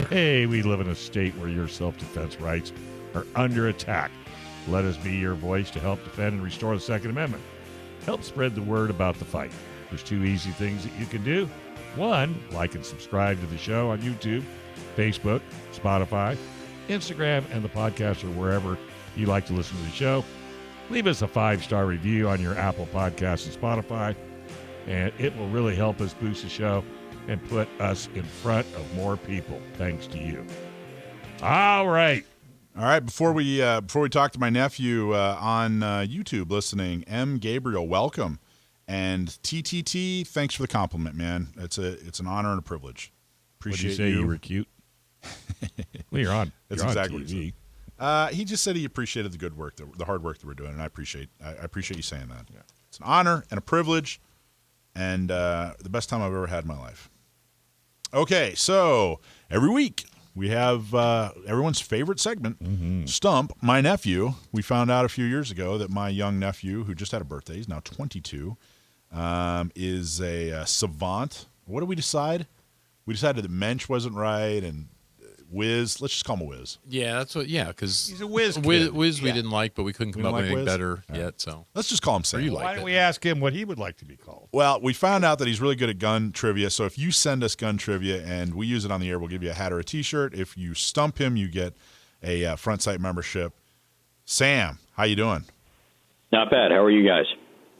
Hey, we live in a state where your self-defense rights are under attack. Let us be your voice to help defend and restore the Second Amendment. Help spread the word about the fight. There's 2 easy things that you can do. 1, like and subscribe to the show on YouTube, Facebook, Spotify, Instagram, and the podcast, or wherever you like to listen to the show. Leave us a 5-star review on your Apple Podcasts and Spotify, and it will really help us boost the show and put us in front of more people, thanks to you. All right. All right, before we talk to my nephew on YouTube listening, M. Gabriel, welcome. And TTT, thanks for the compliment, man. It's an honor and a privilege. Appreciate What'd you say you were cute? Well, you're on. That's you're exactly on what he TV. said. He just said he appreciated the good work, the hard work that we're doing, and I appreciate you saying that. Yeah. It's an honor and a privilege, and the best time I've ever had in my life. Okay, so every week we have everyone's favorite segment, Stump My Nephew. We found out a few years ago that my young nephew, who just had a birthday, he's now 22, is a savant. What did we decide? We decided that Mensch wasn't right, and Whiz. Let's just call him a Whiz. Yeah, that's what. Yeah, because He's a whiz kid. Whiz we didn't like, but we couldn't come up with anything better yet. So Let's just call him Sam. Why don't we ask him what he would like to be called? Well, we found out that he's really good at gun trivia. So if you send us gun trivia and we use it on the air, we'll give you a hat or a T-shirt. If you stump him, you get a front site membership. Sam, how you doing? Not bad. How are you guys?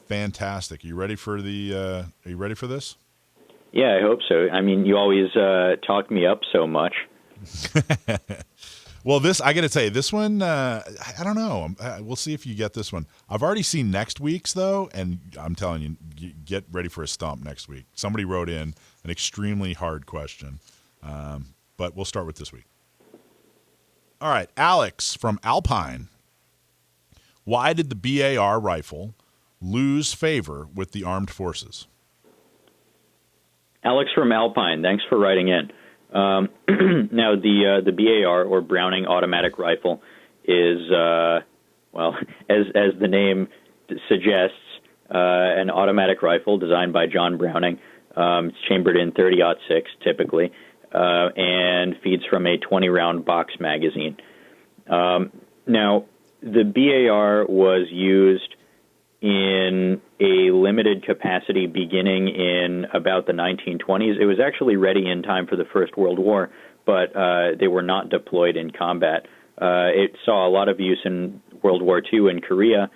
Fantastic. Are you ready for Are you ready for this? Yeah, I hope so. I mean, you always talk me up so much. Well, I got to tell you, this one, I don't know. We'll see if you get this one. I've already seen next week's, though, and I'm telling you, get ready for a stump next week. Somebody wrote in an extremely hard question, but we'll start with this week. All right, Alex from Alpine. Why did the BAR rifle lose favor with the armed forces? Alex from Alpine, thanks for writing in. Now, the BAR, or Browning Automatic Rifle, is, well, as the name suggests, an automatic rifle designed by John Browning. It's chambered in .30-06, typically, and feeds from a 20-round box magazine. Now, the BAR was used in a limited capacity beginning in about the 1920s. It was actually ready in time for the First World War, but they were not deployed in combat. It saw a lot of use in World War II in Korea,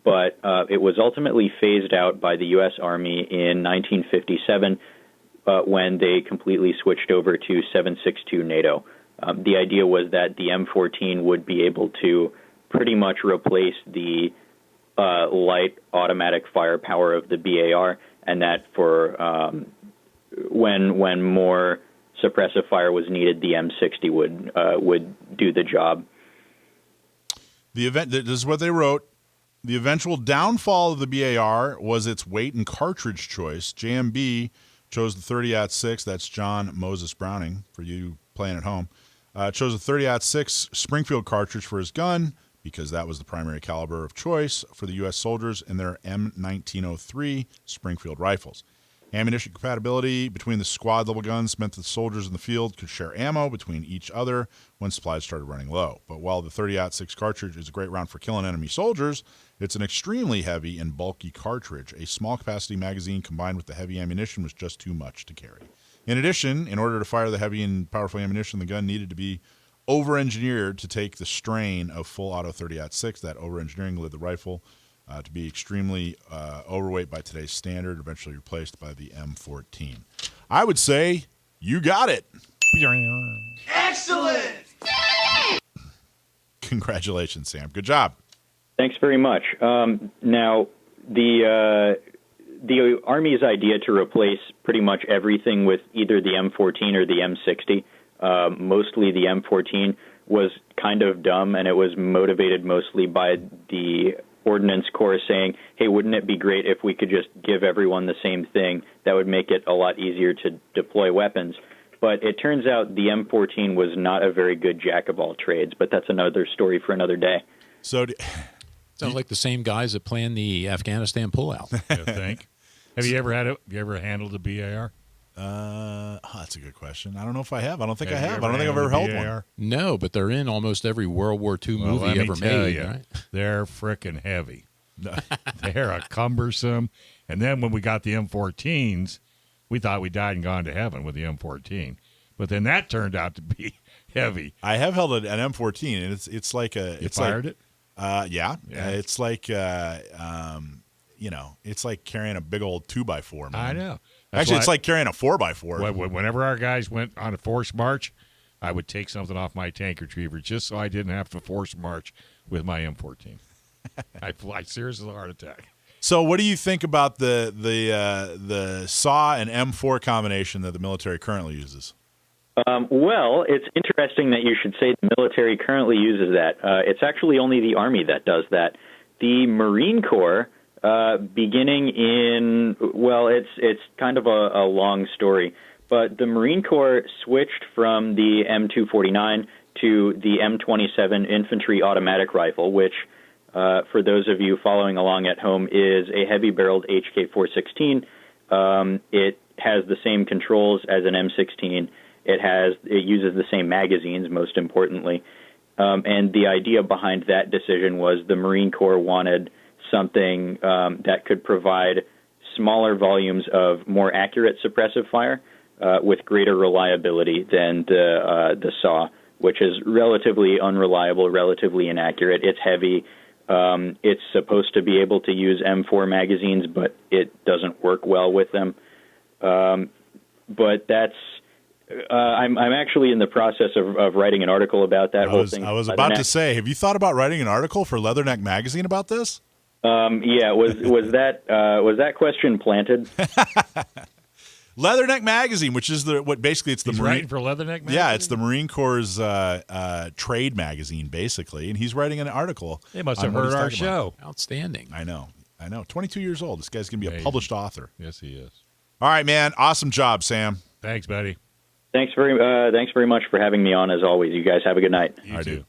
but it was ultimately phased out by the U.S. Army in 1957 when they completely switched over to 7.62 NATO. The idea was that the M14 would be able to pretty much replace the light automatic firepower of the BAR, and that for when more suppressive fire was needed, the M60 would do the job. This is what they wrote. The eventual downfall of the BAR was its weight and cartridge choice. JMB chose the 30-06. That's John Moses Browning, for you playing at home. Chose a 30-06 Springfield cartridge for his gun, because that was the primary caliber of choice for the U.S. soldiers in their M1903 Springfield rifles. Ammunition compatibility between the squad-level guns meant that the soldiers in the field could share ammo between each other when supplies started running low. But while the 30-06 cartridge is a great round for killing enemy soldiers, it's an extremely heavy and bulky cartridge. A small-capacity magazine combined with the heavy ammunition was just too much to carry. In addition, in order to fire the heavy and powerful ammunition, the gun needed to be over-engineered to take the strain of full-auto 30-06. That over-engineering led the rifle to be extremely overweight by today's standard, eventually replaced by the M14. I would say you got it. Excellent! Congratulations, Sam. Good job. Thanks very much. Now, the Army's idea to replace pretty much everything with either the M14 or the M60, mostly the M14, was kind of dumb, and it was motivated mostly by the Ordnance Corps saying, hey, wouldn't it be great if we could just give everyone the same thing? That would make it a lot easier to deploy weapons. But it turns out the M14 was not a very good jack of all trades, but that's another story for another day. So, sounds like the same guys that planned the Afghanistan pullout. I think. Have you ever handled a BAR? That's a good question. I don't know if I have. I don't think I Have you have. I don't think I've ever held one. BAR? No, but they're in almost every World War II Well, movie let me ever tell made, you, right? they're frickin' heavy. They're a cumbersome. And then when we got the M14s, we thought we died and gone to heaven with the M14. But then that turned out to be heavy. I have held an M14, and it's like a. You It's fired like, it? Yeah. Yeah. It's like it's like carrying a big old 2x4. Man. I know. That's Actually, why it's like carrying a 4x4. Whenever our guys went on a forced march, I would take something off my tank retriever just so I didn't have to force march with my M14. I seriously had a heart attack. So, what do you think about the SAW and M4 combination that the military currently uses? Well, it's interesting that you should say the military currently uses that. It's actually only the Army that does that. The Marine Corps, beginning in, well, it's kind of a long story, but the Marine Corps switched from the M249 to the M27 infantry automatic rifle, which, for those of you following along at home, is a heavy-barreled HK416. It has the same controls as an M16. It uses the same magazines, most importantly. And the idea behind that decision was the Marine Corps wanted something that could provide smaller volumes of more accurate suppressive fire with greater reliability than the SAW, which is relatively unreliable, relatively inaccurate. It's heavy. It's supposed to be able to use M4 magazines, but it doesn't work well with them. But that's I'm actually in the process of writing an article about that whole thing. I was about to say, have you thought about writing an article for Leatherneck Magazine about this? Yeah, was that question planted? Leatherneck Magazine, which is it's the He's Marine writing for Leatherneck Magazine? Yeah, it's the Marine Corps' trade magazine, basically, and he's writing an article. They must on have what heard he's our talking about. show. Outstanding. I know. 22 years old. This guy's gonna be a Amazing. published author. Yes, he is. All right, man. Awesome job, Sam. Thanks, buddy. Thanks very much for having me on, as always. You guys have a good night. You too.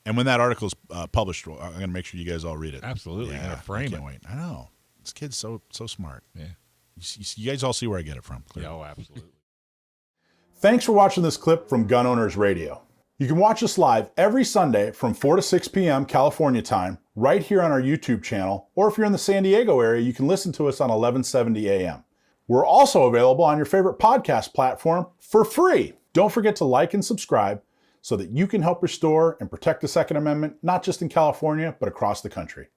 And when that article is published, I'm going to make sure you guys all read it. Absolutely. Yeah, I'm gonna frame I can't it. wait. I know. This kid's so smart. Yeah. You guys all see where I get it from. Yeah, oh, absolutely. Thanks for watching this clip from Gun Owners Radio. You can watch us live every Sunday from 4 to 6 p.m. California time, right here on our YouTube channel, or if you're in the San Diego area, you can listen to us on 1170 a.m. We're also available on your favorite podcast platform for free. Don't forget to like and subscribe so that you can help restore and protect the Second Amendment, not just in California, but across the country.